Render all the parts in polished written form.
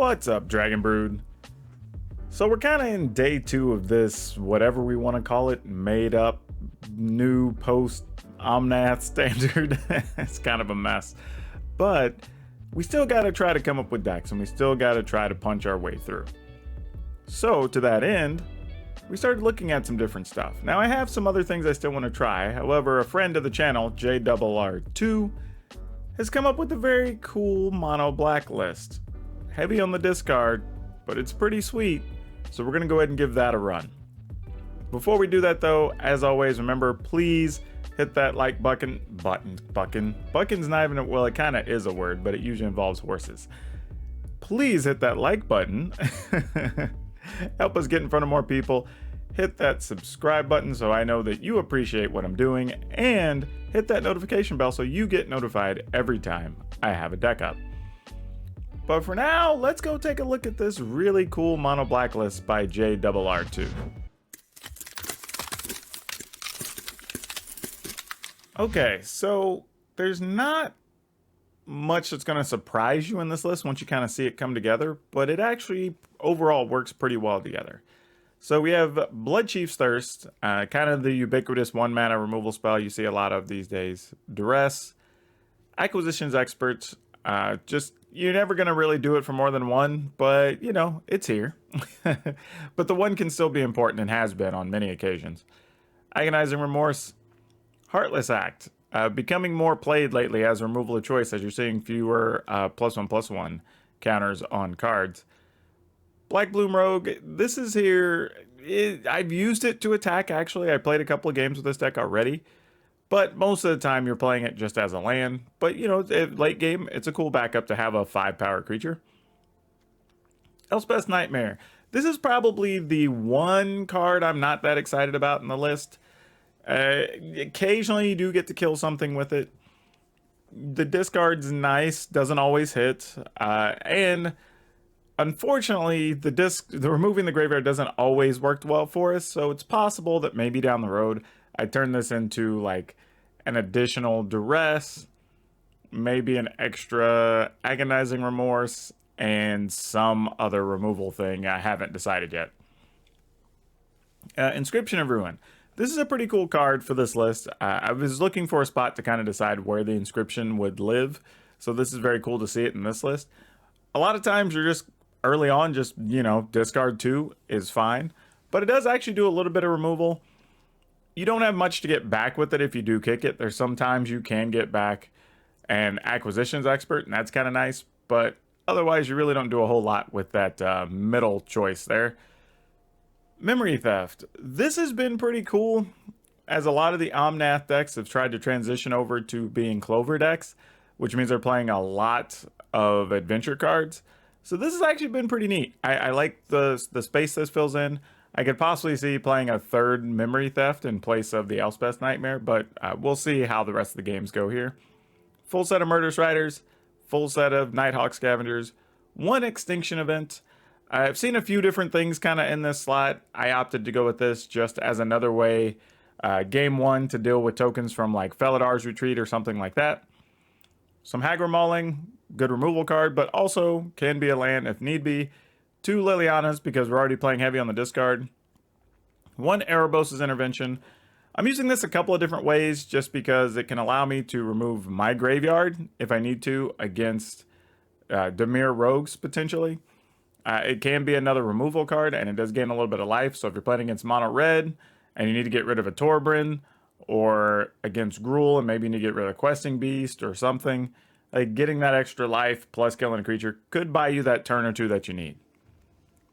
What's up, Dragon Brood? So we're kind of in day 2 of this, whatever we want to call it, made up new post Omnath standard. It's kind of a mess, but we still got to try to come up with decks, and we still got to try to punch our way through. So to that end, we started looking at some different stuff. Now I have some other things I still want to try. However, a friend of the channel, JRR2, has come up with a very cool mono black list. Heavy on the discard, but it's pretty sweet, so we're gonna go ahead and give that a run. Before we do that though, as always, remember, please hit that like button. Bucken's not even, well, it kind of is a word, but it usually involves horses. Please hit that like button. Help us get in front of more people. Hit that subscribe button so I know that you appreciate what I'm doing, and hit that notification bell so you get notified every time I have a deck up. But for now, let's go take a look at this really cool mono black list by JRR2. Okay, so there's not much that's going to surprise you in this list once you kind of see it come together, but it actually overall works pretty well together. So we have Bloodchief's Thirst, kind of the ubiquitous 1-mana removal spell you see a lot of these days. Duress, Acquisitions Experts, just you're never going to really do it for more than one, but you know, it's here. But the one can still be important and has been on many occasions. Agonizing Remorse, Heartless Act, becoming more played lately as removal of choice as you're seeing fewer +1/+1 counters on cards. Black Bloom Rogue, this is here. I've used it to attack, actually. I played a couple of games with this deck already, but most of the time you're playing it just as a land. But, you know, late game, it's a cool backup to have a 5-power creature. Elspeth's Nightmare. This is probably the one card I'm not that excited about in the list. Occasionally you do get to kill something with it. The discard's nice, doesn't always hit. And unfortunately, the removing the graveyard doesn't always work well for us. So it's possible that maybe down the road I turn this into like an additional Duress, maybe an extra Agonizing Remorse, and some other removal thing I haven't decided yet. Inscription of Ruin. This is a pretty cool card for this list. I was looking for a spot to kind of decide where the inscription would live, so this is very cool to see it in this list. A lot of times you're just early on, just, you know, discard 2 is fine, but it does actually do a little bit of removal. You don't have much to get back with it if you do kick it. There's sometimes you can get back an Acquisitions Expert, and that's kind of nice, but otherwise you really don't do a whole lot with that middle choice there. Memory Theft. This has been pretty cool, as a lot of the Omnath decks have tried to transition over to being Clover decks, which means they're playing a lot of adventure cards. So this has actually been pretty neat. I like the space this fills in. I could possibly see playing a third Memory Theft in place of the Elspeth's Nightmare, but we'll see how the rest of the games go here. Full set of Murderous Riders, full set of Nighthawk Scavengers, one Extinction Event. I've seen a few different things kind of in this slot. I opted to go with this just as another way, game 1, to deal with tokens from like Feladar's Retreat or something like that. Some Hagra Mauling, good removal card, but also can be a land if need be. 2 Lilianas, because we're already playing heavy on the discard. 1 Erebos' Intervention. I'm using this a couple of different ways just because it can allow me to remove my graveyard if I need to against Dimir rogues, potentially. It can be another removal card, and it does gain a little bit of life, so if you're playing against mono red and you need to get rid of a Torbrin, or against Gruel and maybe you need to get rid of a Questing Beast or something, like getting that extra life plus killing a creature could buy you that turn or 2 that you need.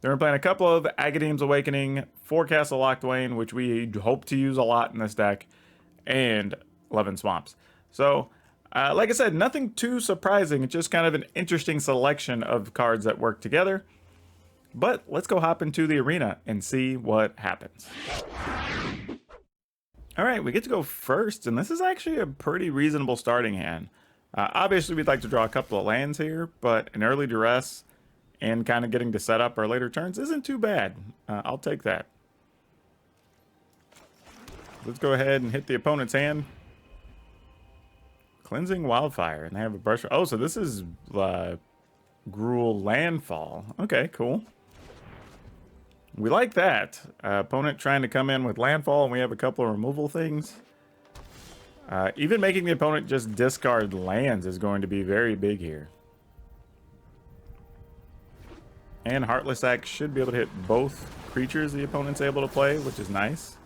Then we're playing a couple of Agadeem's Awakening, 4 Castle Locthwain, which we hope to use a lot in this deck, and Levin Swamps. So, like I said, nothing too surprising. It's just kind of an interesting selection of cards that work together. But let's go hop into the arena and see what happens. All right, we get to go first, and this is actually a pretty reasonable starting hand. Obviously, we'd like to draw a couple of lands here, but an early Duress and kind of getting to set up our later turns isn't too bad. I'll take that. Let's go ahead and hit the opponent's hand. Cleansing Wildfire, and they have a brush. Oh, so this is Gruel landfall. Okay, cool. We like that. Opponent trying to come in with landfall, and we have a couple of removal things. Even making the opponent just discard lands is going to be very big here. And Heartless Axe should be able to hit both creatures the opponent's able to play, which is nice.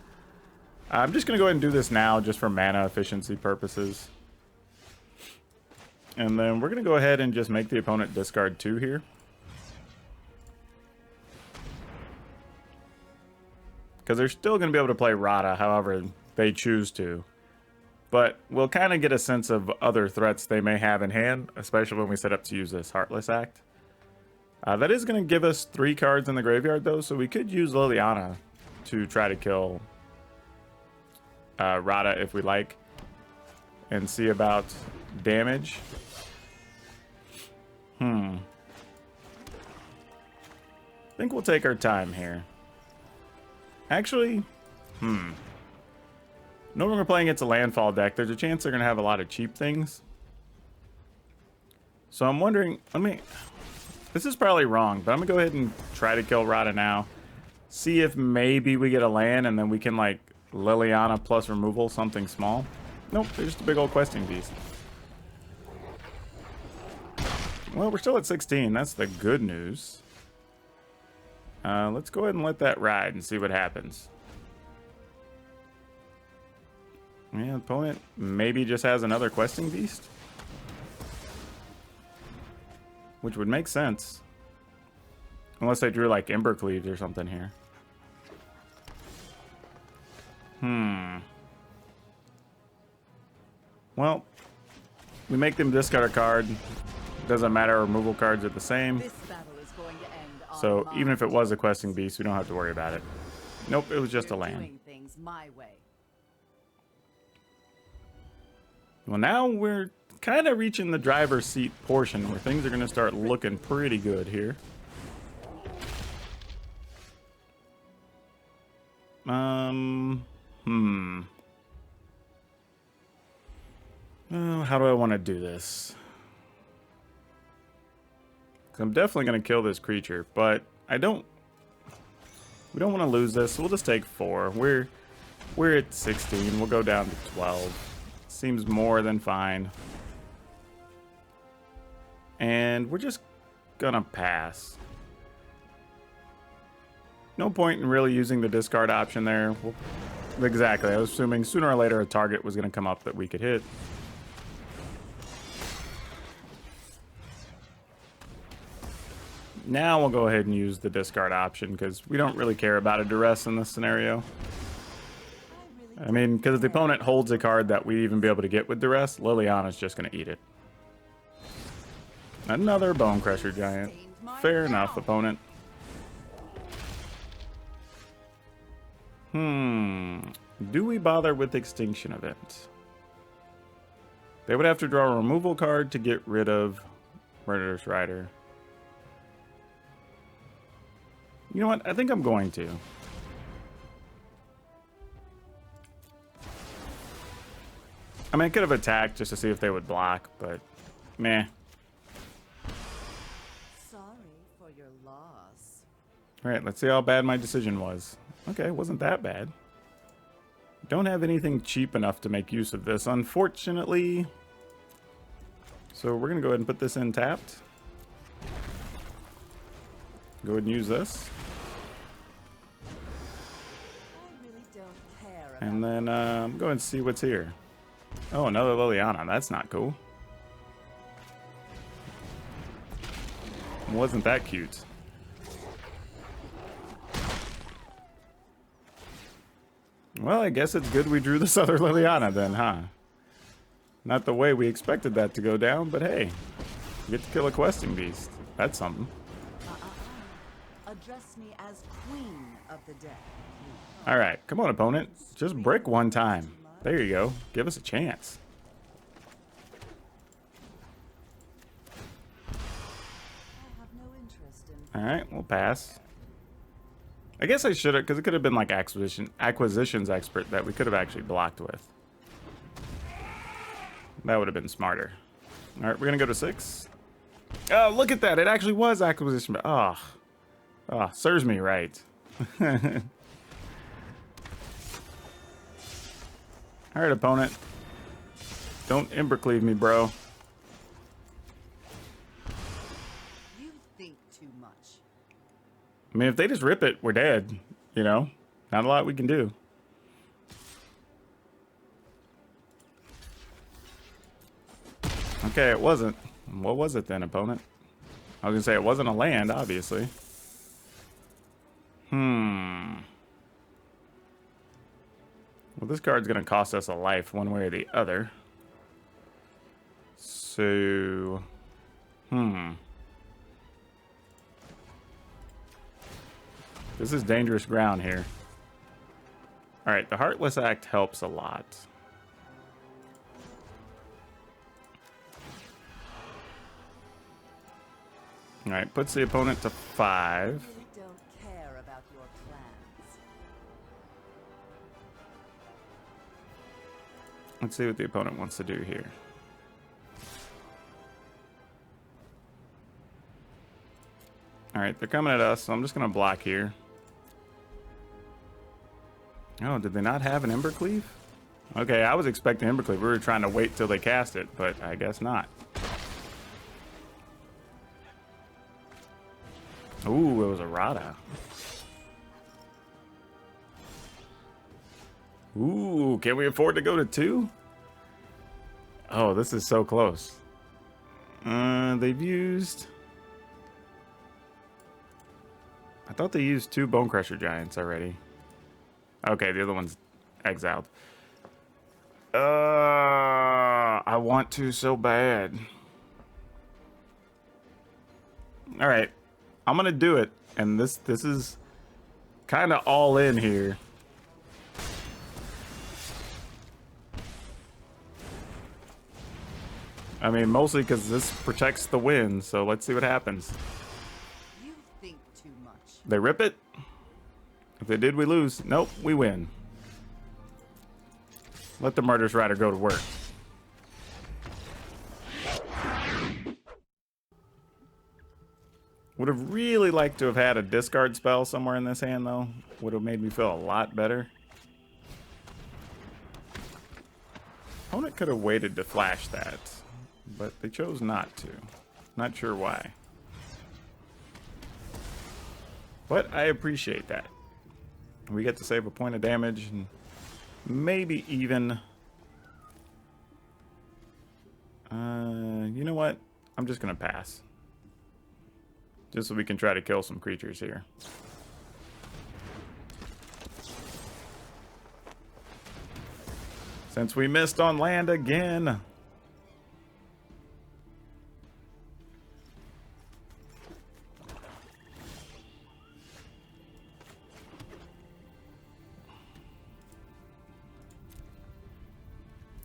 I'm just going to go ahead and do this now just for mana efficiency purposes. And then we're going to go ahead and just make the opponent discard 2 here. Because they're still going to be able to play Rada however they choose to. But we'll kind of get a sense of other threats they may have in hand, especially when we set up to use this Heartless Act. That is going to give us 3 cards in the graveyard, though, so we could use Liliana to try to kill Rada if we like, and see about damage. I think we'll take our time here. Actually, no, when we're playing against a landfall deck, there's a chance they're going to have a lot of cheap things. So I'm wondering, this is probably wrong, but I'm going to go ahead and try to kill Rada now. See if maybe we get a land and then we can, like, Liliana plus removal, something small. Nope, they're just a big old questing beast. Well, we're still at 16. That's the good news. Let's go ahead and let that ride and see what happens. Yeah, the opponent maybe just has another questing beast, which would make sense. Unless they drew like Embercleaves or something here. Well, we make them discard a card. Doesn't matter, removal cards are the same. So even if it was a questing beast, we don't have to worry about it. Nope, it was just a land. Well, now we're kind of reaching the driver's seat portion where things are going to start looking pretty good here. Oh, how do I want to do this? I'm definitely going to kill this creature, but we don't want to lose this, so we'll just take 4. We're at 16. We'll go down to 12. Seems more than fine. And we're just gonna pass. No point in really using the discard option there. Exactly, I was assuming sooner or later a target was gonna come up that we could hit. Now we'll go ahead and use the discard option because we don't really care about a duress in this scenario. I mean, because if the opponent holds a card that we'd even be able to get with duress, Liliana's just going to eat it. Another Bone Crusher Giant. Fair enough, opponent. Do we bother with Extinction Event? They would have to draw a removal card to get rid of Murderous Rider. You know what? I think I'm going to. I mean, I could have attacked just to see if they would block, but meh. Sorry for your loss. All right, let's see how bad my decision was. Okay, it wasn't that bad. Don't have anything cheap enough to make use of this, unfortunately. So we're going to go ahead and put this in tapped. Go ahead and use this. I really don't care. And then go ahead and see what's here. Oh, another Liliana. That's not cool. Wasn't that cute? Well, I guess it's good we drew this other Liliana then, huh? Not the way we expected that to go down, but hey, you get to kill a questing beast. That's something. Address me as queen of the deck. All right, come on, opponent. Just brick one time. There you go. Give us a chance. I have no interest in. All right, we'll pass. I guess I should have, because it could have been like acquisitions expert that we could have actually blocked with. That would have been smarter. All right, we're gonna go to 6. Oh, look at that. It actually was acquisition. Oh, serves me right. All right, opponent. Don't Embercleave me, bro. You think too much. I mean, if they just rip it, we're dead. You know? Not a lot we can do. Okay, it wasn't. What was it then, opponent? I was gonna say it wasn't a land, obviously. Well, this card's gonna cost us a life one way or the other. So... This is dangerous ground here. Alright, the Heartless Act helps a lot. Alright, puts the opponent to 5. I really don't care about your plans. Let's see what the opponent wants to do here. Alright, they're coming at us, so I'm just going to block here. Oh, did they not have an Embercleave? Okay, I was expecting Embercleave. We were trying to wait till they cast it, but I guess not. Ooh, it was a Rada. Ooh, can we afford to go to 2? Oh, this is so close. They've used... I thought they used 2 Bone Crusher Giants already. Okay, the other one's exiled. I want to so bad. All right, I'm gonna do it, and this is kind of all in here. I mean, mostly because this protects the win, so let's see what happens. You think too much. They rip it. If they did, we lose. Nope, we win. Let the Murderous Rider go to work. Would have really liked to have had a discard spell somewhere in this hand, though. Would have made me feel a lot better. Opponent could have waited to flash that, but they chose not to. Not sure why. But I appreciate that. We get to save a point of damage and maybe even... you know what? I'm just going to pass. Just so we can try to kill some creatures here. Since we missed on land again.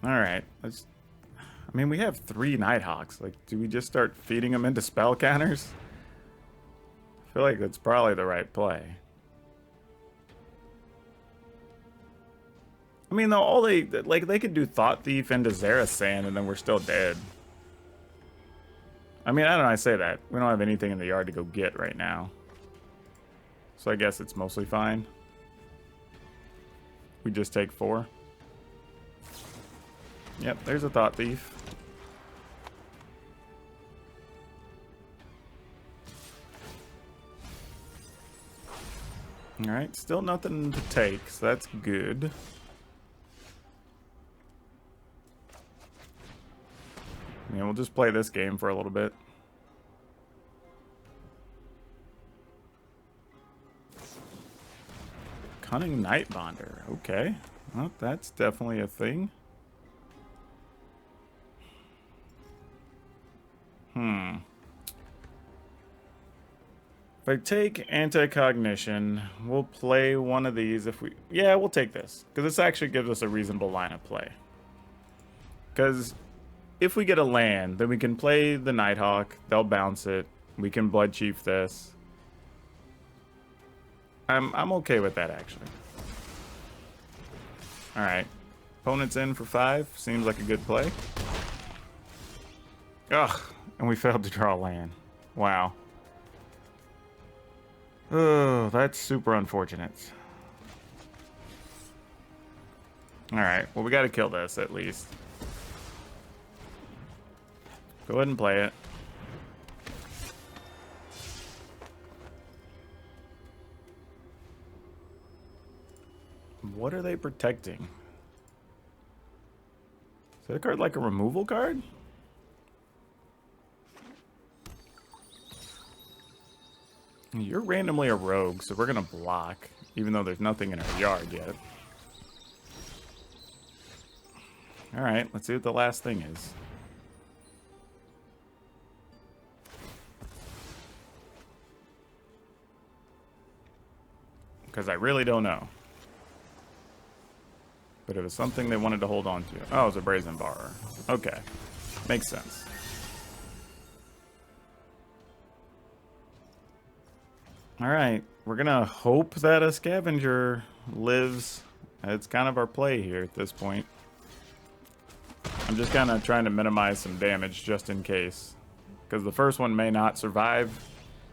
Alright, let's... I mean, we have 3 Nighthawks. Like, do we just start feeding them into spell counters? I feel like that's probably the right play. I mean, though, all they... Like, they could do Thought Thief into Zera Sand, and then we're still dead. I mean, I don't know, I say that. We don't have anything in the yard to go get right now. So I guess it's mostly fine. We just take 4. Yep, there's a Thought Thief. Alright, still nothing to take, so that's good. Yeah, we'll just play this game for a little bit. Cunning Nightbonder, okay. Well, that's definitely a thing. If I take Anti-Cognition, we'll play one of these if we... Yeah, we'll take this. Because this actually gives us a reasonable line of play. Because if we get a land, then we can play the Nighthawk. They'll bounce it. We can Blood Chief this. I'm okay with that, actually. Alright. Opponent's in for 5. Seems like a good play. Ugh. And we failed to draw land. Wow. Oh, that's super unfortunate. Alright, well, we gotta kill this at least. Go ahead and play it. What are they protecting? Is that a card like a removal card? You're randomly a rogue, so we're gonna block, even though there's nothing in our yard yet. Alright, let's see what the last thing is. Because I really don't know. But it was something they wanted to hold on to. Oh, it was a Brazen Borrower. Okay. Makes sense. Alright, we're gonna hope that a Scavenger lives. It's kind of our play here at this point. I'm just kind of trying to minimize some damage just in case. Because the first one may not survive.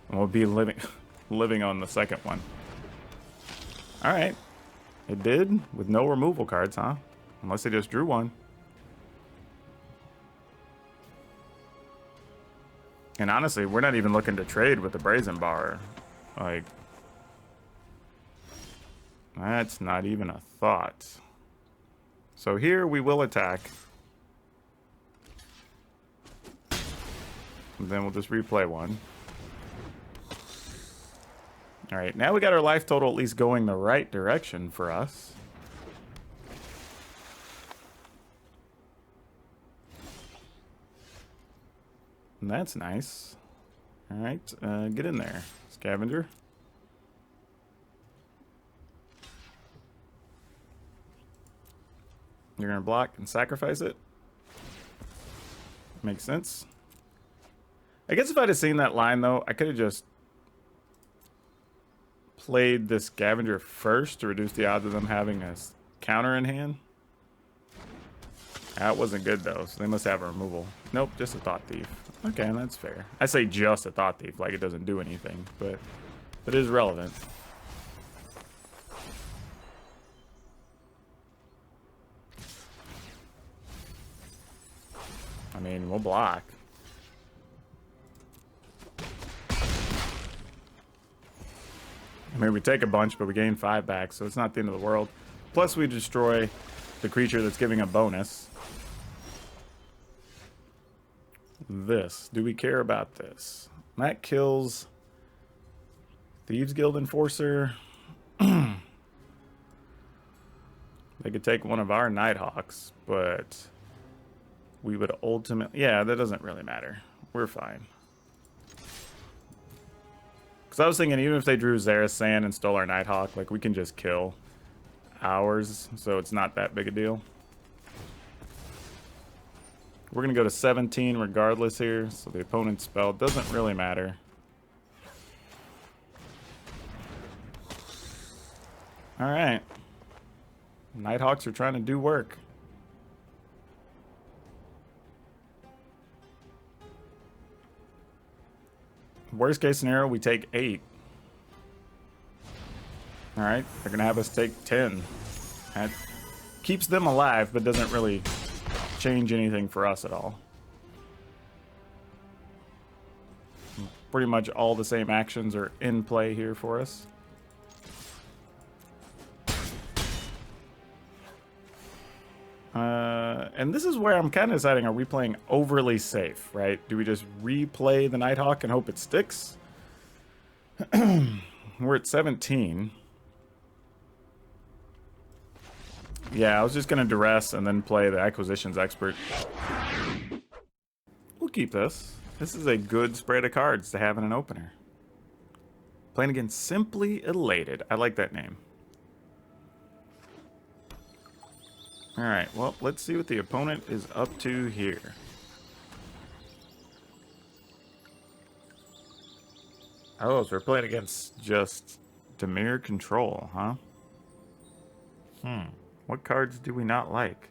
And we'll be living on the second one. Alright. It did, with no removal cards, huh? Unless they just drew one. And honestly, we're not even looking to trade with the Brazen Borrower. Like, that's not even a thought. So here we will attack. And then we'll just replay one. Alright, now we got our life total at least going the right direction for us. And that's nice. Alright, get in there, Scavenger. You're gonna block and sacrifice it. Makes sense. I guess if I'd have seen that line, though, I could have just played this Scavenger first to reduce the odds of them having a counter in hand. That wasn't good, though, so they must have a removal. Nope, just a Thought Thief. Okay, that's fair. I say just a Thought Thief, like it doesn't do anything, but it is relevant. I mean, we'll block. I mean, we take a bunch, but we gain 5 back, so it's not the end of the world. Plus, we destroy the creature that's giving a bonus. This. Do we care about this? That kills Thieves Guild Enforcer. They could take one of our Nighthawks, but we would ultimately... Yeah, that doesn't really matter. We're fine. Because I was thinking, even if they drew Zera's Sand and stole our Nighthawk, like, we can just kill ours, so it's not that big a deal. We're going to go to 17 regardless here, so the opponent's spell doesn't really matter. Alright. Nighthawks are trying to do work. Worst case scenario, we take 8. Alright, they're going to have us take 10. That keeps them alive, but doesn't really change anything for us at all. Pretty much all the same actions are in play here for us. And this is where I'm kind of deciding, are we playing overly safe, right? Do we just replay the Nighthawk and hope it sticks? We're at 17. Yeah, I was just going to duress and then play the Acquisitions Expert. We'll keep this. This is a good spread of cards to have in an opener. Playing against Simply Elated. I like that name. Alright, well, let's see what the opponent is up to here. Oh, so we're playing against just Dimir Control, huh? What cards do we not like?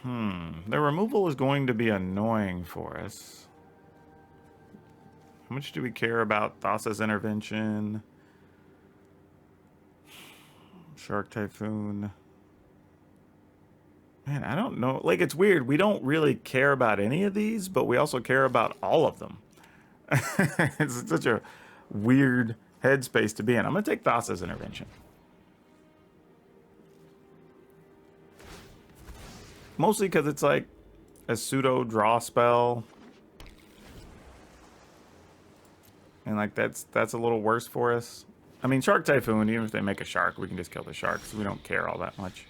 Their removal is going to be annoying for us. How much do we care about Thassa's intervention? Shark Typhoon. Man, I don't know. Like, it's weird. We don't really care about any of these, but we also care about all of them. It's such a weird headspace to be in. I'm going to take Thassa's intervention. Mostly because it's like a pseudo draw spell. And like that's a little worse for us. I mean, Shark Typhoon, even if they make a shark, we can just kill the shark, so we don't care all that much.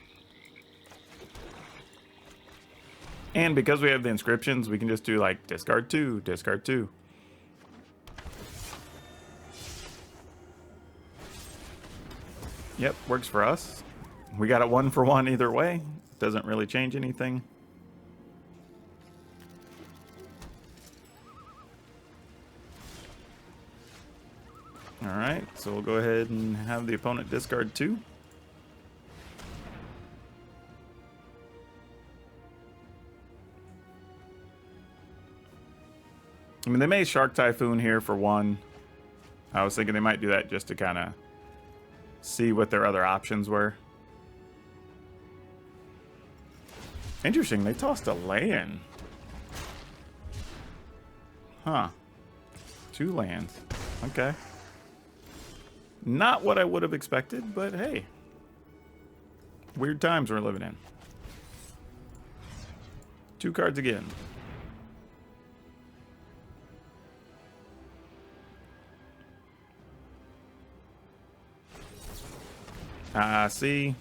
And because we have the inscriptions, we can just do like discard 2, discard 2. Yep, works for us. We got it 1-for-1 either way. Doesn't really change anything. Alright, so we'll go ahead and have the opponent discard 2. I mean, they made Shark Typhoon here for 1. I was thinking they might do that just to kind of see what their other options were. Interesting, they tossed a land. Huh. 2 lands. Okay. Not what I would have expected, but hey. Weird times we're living in. 2 cards again. See?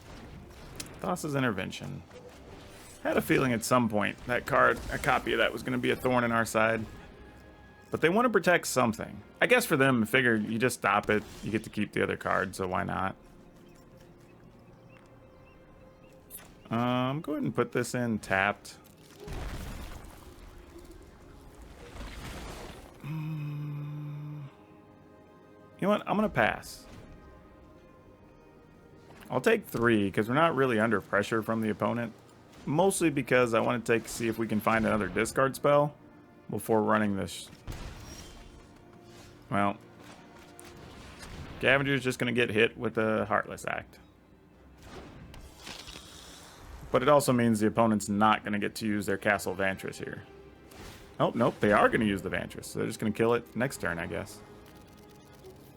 Thassa's intervention. Had a feeling at some point that card, a copy of that, was going to be a thorn in our side. But they want to protect something. I guess for them, I figured you just stop it. You get to keep the other card, so why not? Go ahead and put this in tapped. You know what? I'm going to pass. I'll take 3 because we're not really under pressure from the opponent. Mostly because I want to see if we can find another discard spell before running this. Well, Scavenger's just going to get hit with a Heartless Act. But it also means the opponent's not going to get to use their Castle Vantress here. Oh, nope, they are going to use the Vantress. So they're just going to kill it next turn, I guess.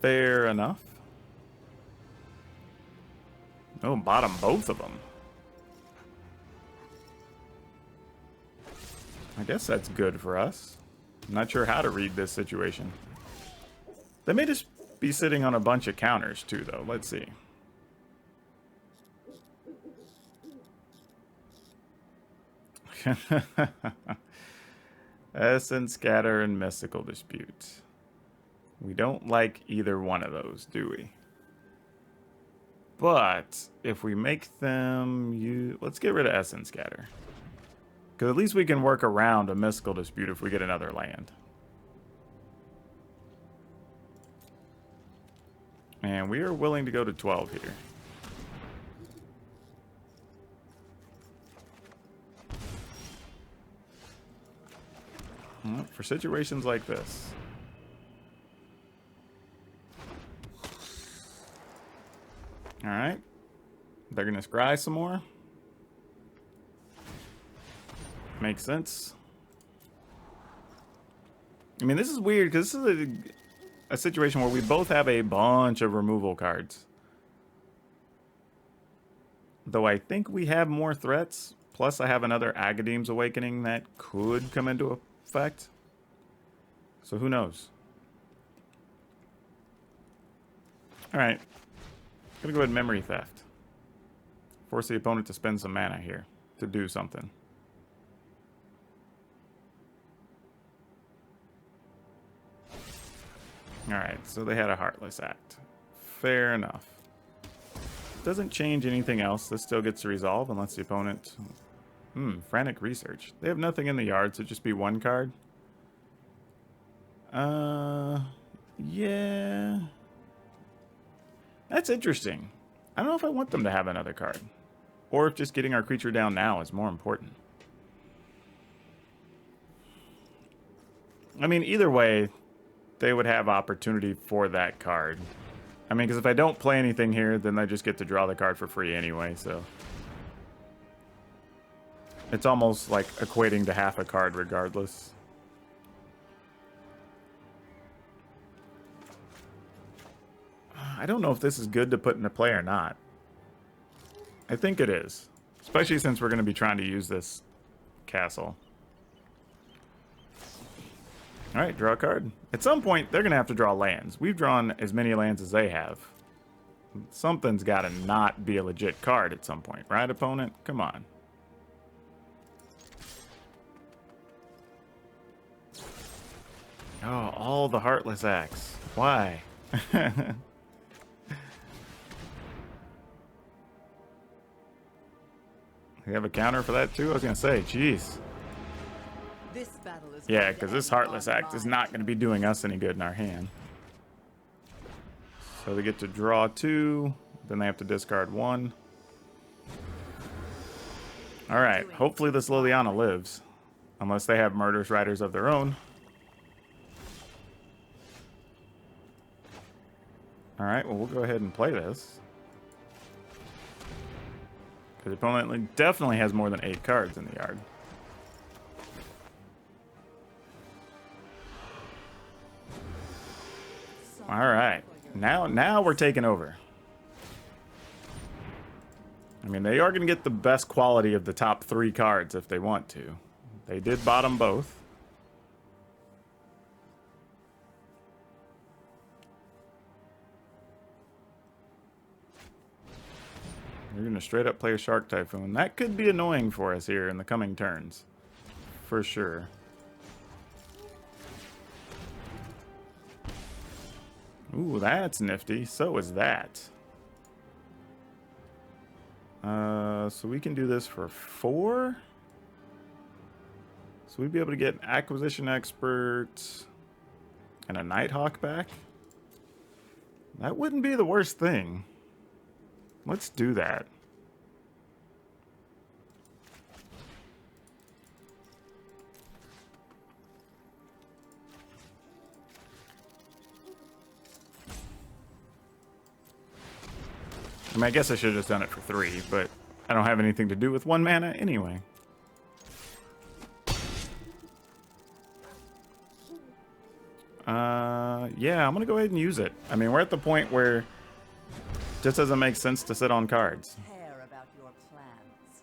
Fair enough. Oh, bottom both of them. I guess that's good for us. I'm not sure how to read this situation. They may just be sitting on a bunch of counters too, though. Let's see. Essence Scatter and Mystical Dispute. We don't like either one of those, do we? But if we make them let's get rid of Essence Scatter. Because at least we can work around a Mystical Dispute if we get another land. And we are willing to go to 12 here. Well, for situations like this. Alright. They're going to scry some more. Makes sense. I mean, this is weird because this is a situation where we both have a bunch of removal cards. Though I think we have more threats. Plus, I have another Agadeem's Awakening that could come into effect. So who knows? Alright. Gonna go ahead and Memory Theft. Force the opponent to spend some mana here to do something. Alright, so they had a Heartless Act. Fair enough. Doesn't change anything else. This still gets to resolve unless the opponent... Frantic Research. They have nothing in the yard, so it'd just be 1 card. Yeah. That's interesting. I don't know if I want them to have another card. Or if just getting our creature down now is more important. I mean, either way, they would have opportunity for that card. I mean, because if I don't play anything here, then I just get to draw the card for free anyway, so. It's almost like equating to half a card regardless. I don't know if this is good to put into play or not. I think it is. Especially since we're going to be trying to use this castle. Alright, draw a card. At some point, they're going to have to draw lands. We've drawn as many lands as they have. Something's got to not be a legit card at some point, right, opponent? Come on. Oh, all the Heartless Axe. Why? You have a counter for that too? I was gonna say, jeez. This battle is Yeah, because this Heartless Act is not going to be doing us any good in our hand. So they get to draw 2, then they have to discard 1. Alright, hopefully this Liliana lives. Unless they have Murderous Riders of their own. Alright, well, we'll go ahead and play this. Because the opponent definitely has more than 8 cards in the yard. Alright, now we're taking over. I mean, they are going to get the best quality of the top 3 cards if they want to. They did bottom both. You're going to straight up play a Shark Typhoon. That could be annoying for us here in the coming turns. For sure. Ooh, that's nifty. So is that. So we can do this for 4. So we'd be able to get an Acquisition Expert and a Nighthawk back. That wouldn't be the worst thing. Let's do that. I mean, I guess I should have just done it for 3, but I don't have anything to do with 1 mana anyway. Yeah, I'm gonna go ahead and use it. I mean, we're at the point where it just doesn't make sense to sit on cards. Care about your plans.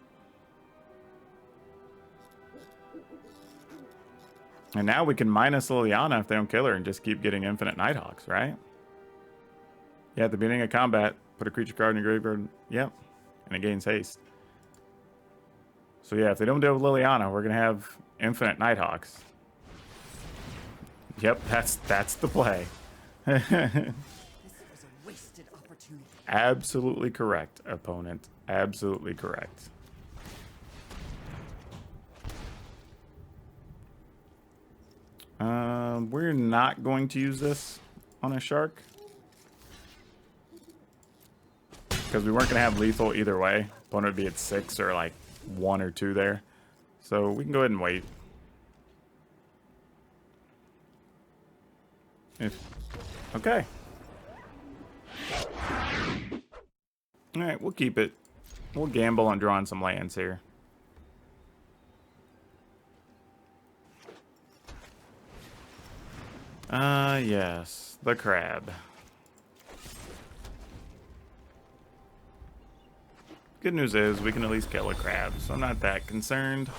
And now we can minus Liliana if they don't kill her and just keep getting infinite Nighthawks, right? Yeah, at the beginning of combat, put a creature card in your graveyard. Yep. And it gains haste. So yeah, if they don't deal with Liliana, we're going to have infinite Nighthawks. Yep, that's the play. This was a wasted opportunity. Absolutely correct, opponent. Absolutely correct. We're not going to use this on a shark. Because we weren't going to have lethal either way. Opponent would be at 6 or like 1 or 2 there. So we can go ahead and wait. Okay. Alright, we'll keep it. We'll gamble on drawing some lands here. Yes. The crab. Good news is we can at least kill a crab, so I'm not that concerned.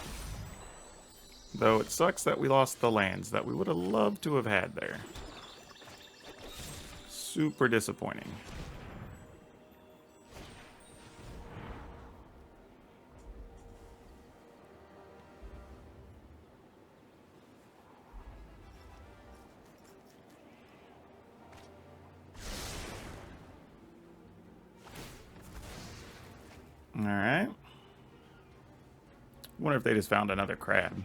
Though it sucks that we lost the lands that we would have loved to have had there. Super disappointing. Alright. Wonder if they just found another crab.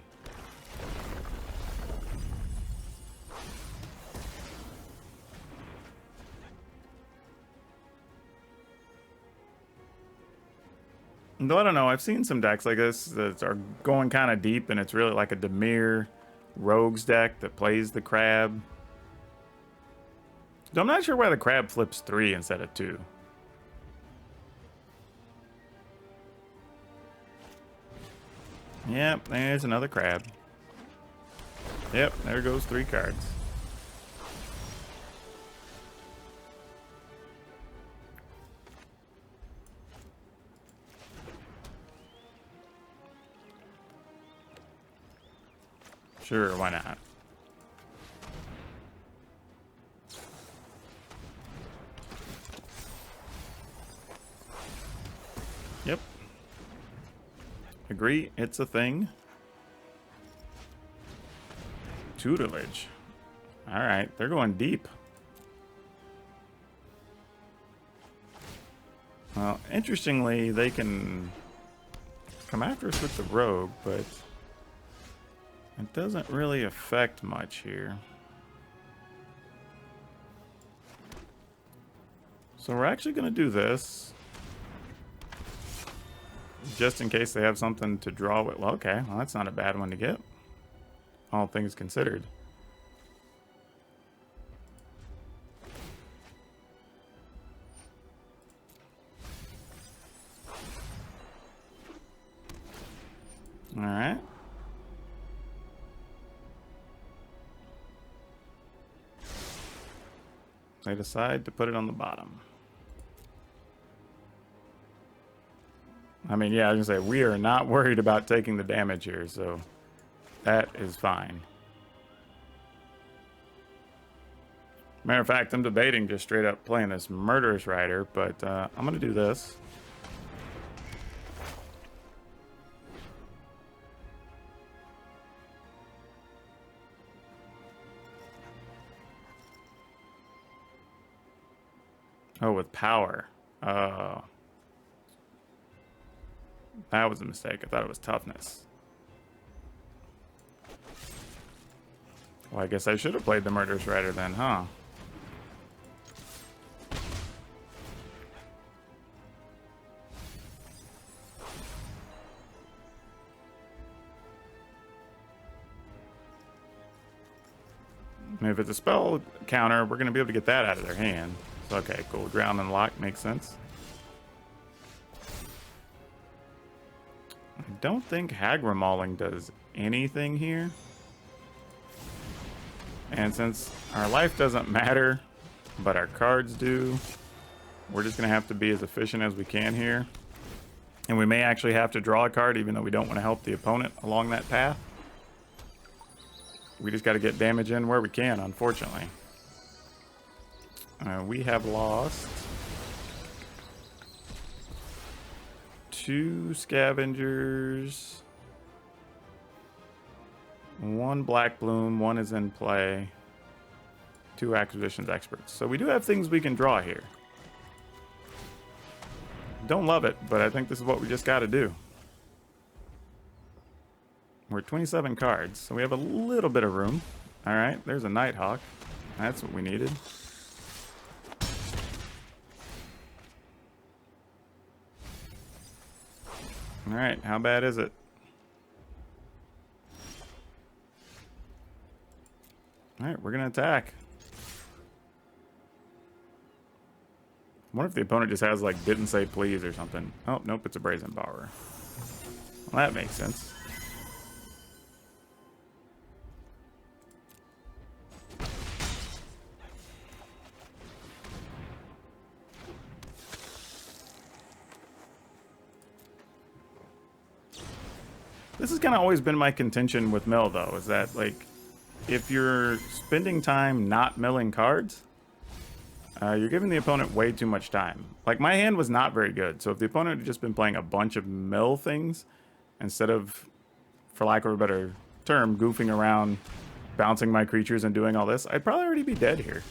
Though I don't know, I've seen some decks like this that are going kind of deep, and it's really like a Dimir rogues deck that plays the crab. So I'm not sure why the crab flips 3 instead of 2. Yep, there's another crab. Yep, there goes 3 cards. Sure, why not? Yep. Agree, it's a thing. Tutelage. Alright, they're going deep. Well, interestingly, they can come after us with the rogue, but it doesn't really affect much here. So we're actually going to do this. Just in case they have something to draw with. Well, okay, well, that's not a bad one to get. All things considered. All right. They decide to put it on the bottom. I mean, yeah, I was gonna say, we are not worried about taking the damage here, so that is fine. Matter of fact, I'm debating just straight up playing this Murderous Rider, but I'm gonna do this. Oh, with power. Oh. That was a mistake. I thought it was toughness. Well, I guess I should have played the Murderous Rider then, huh? I mean, if it's a spell counter, we're going to be able to get that out of their hand. So, okay, cool. Drown and lock makes sense. I don't think Hagra Mauling does anything here. And since our life doesn't matter, but our cards do, we're just going to have to be as efficient as we can here. And we may actually have to draw a card, even though we don't want to help the opponent along that path. We just got to get damage in where we can, unfortunately. We have lost 2 scavengers, 1 black bloom, 1 is in play, 2 acquisitions experts. So we do have things we can draw here. Don't love it, but I think this is what we just got to do. We're 27 cards, so we have a little bit of room. All right, there's a Nighthawk. That's what we needed. All right, how bad is it? All right, we're going to attack. I wonder if the opponent just has, like, didn't say please or something. Oh, nope, it's a Brazen Borrower. Well, that makes sense. This has kind of always been my contention with mill, though, is that, like, if you're spending time not milling cards, you're giving the opponent way too much time. Like, my hand was not very good, so if the opponent had just been playing a bunch of mill things, instead of, for lack of a better term, goofing around, bouncing my creatures and doing all this, I'd probably already be dead here.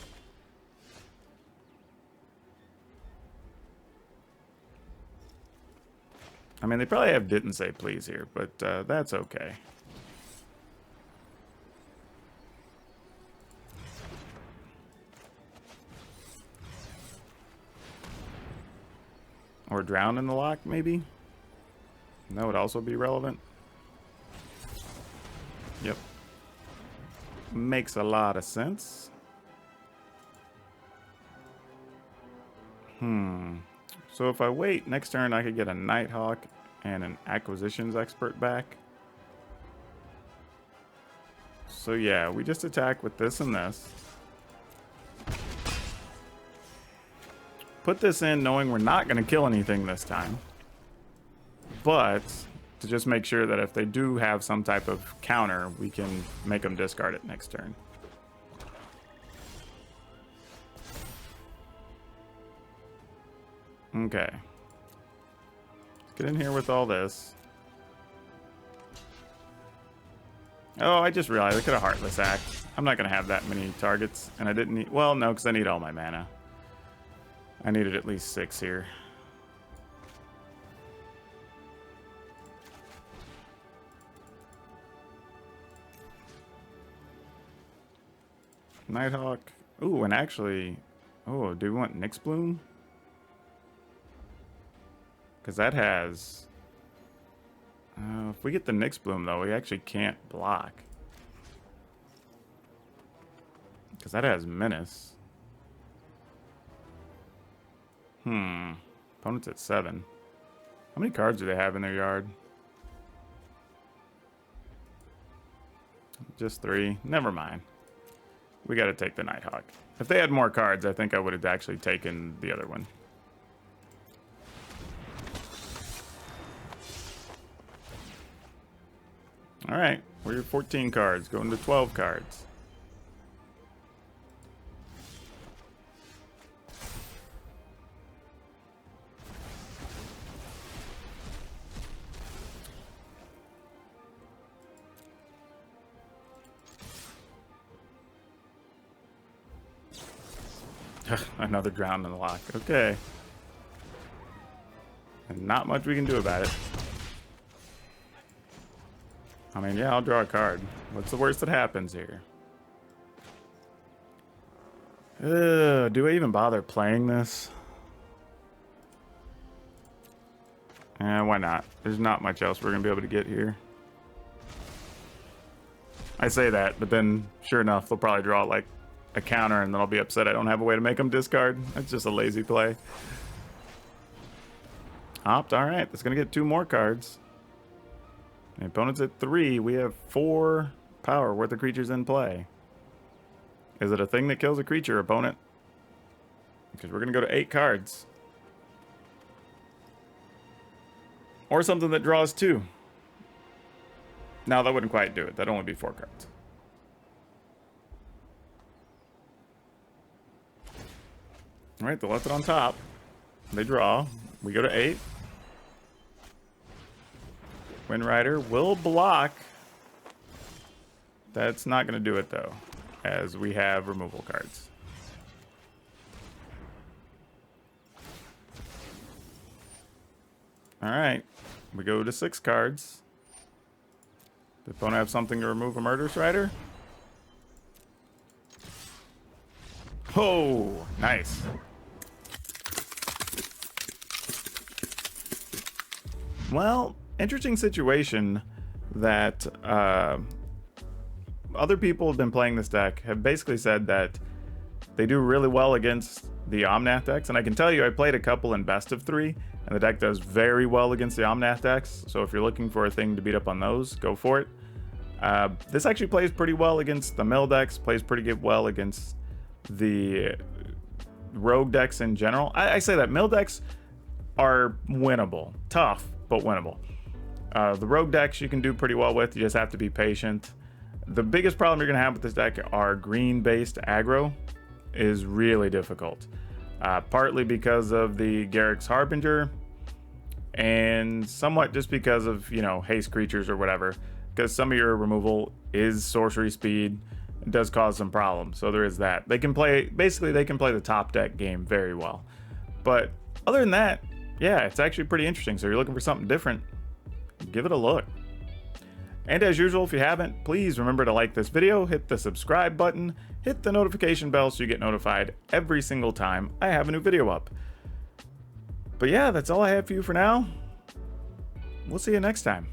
I mean, they probably have didn't say please here, but that's okay. Or drown in the lock, maybe? That would also be relevant. Yep. makes a lot of sense. So if I wait, next turn I could get a Nighthawk and an Acquisitions Expert back. So yeah, we just attack with this and this. Put this in knowing we're not going to kill anything this time. But to just make sure that if they do have some type of counter, we can make them discard it next turn. Okay. Let's get in here with all this. Oh, I just realized I could have Heartless Act. I'm not going to have that many targets, and I didn't need... Well, no, because I need all my mana. I needed at least 6 here. Nighthawk. Ooh, and actually... Oh, do we want Nyx Bloom? Because that has... if we get the Nyx Bloom, though, we actually can't block. Because that has Menace. Opponent's at 7. How many cards do they have in their yard? Just 3. Never mind. We got to take the Nighthawk. If they had more cards, I think I would have actually taken the other one. All right, we're 14 cards, going to 12 cards. Another drown in the lock. Okay. And not much we can do about it. I mean, yeah, I'll draw a card. What's the worst that happens here? Do I even bother playing this? Why not? There's not much else we're going to be able to get here. I say that, but then, sure enough, they'll probably draw, like, a counter, and then I'll be upset I don't have a way to make them discard. That's just a lazy play. Opt, alright. That's going to get 2 more cards. The opponent's at 3. We have 4 power worth of creatures in play. Is it a thing that kills a creature, opponent? Because we're going to go to 8 cards. Or something that draws 2. No, that wouldn't quite do it. That'd only be 4 cards. Alright, they left it on top. They draw. We go to 8. Windrider will block. That's not going to do it, though, as we have removal cards. Alright, we go to 6 cards. Does the opponent have something to remove a Murderous Rider? Oh, nice. Well, interesting situation that other people have been playing this deck have basically said that they do really well against the Omnath decks. And I can tell you, I played a couple in best of 3, and the deck does very well against the Omnath decks. So if you're looking for a thing to beat up on those, go for it. This actually plays pretty well against the mill decks, plays pretty well against the rogue decks in general. I say that mill decks are winnable. Tough, but winnable. The rogue decks you can do pretty well with. You just have to be patient. The biggest problem you're going to have with this deck are green-based aggro is really difficult. Partly because of the Garruk's Harbinger, and somewhat just because of, you know, haste creatures or whatever. Because some of your removal is sorcery speed. It does cause some problems, so there is that. They can play, basically they can play the top deck game very well. But other than that, yeah, it's actually pretty interesting. So if you're looking for something different, give it a look. And as usual, if you haven't, please remember to like this video, hit the subscribe button, hit the notification bell so you get notified every single time I have a new video up. But yeah, that's all I have for you for now. We'll see you next time.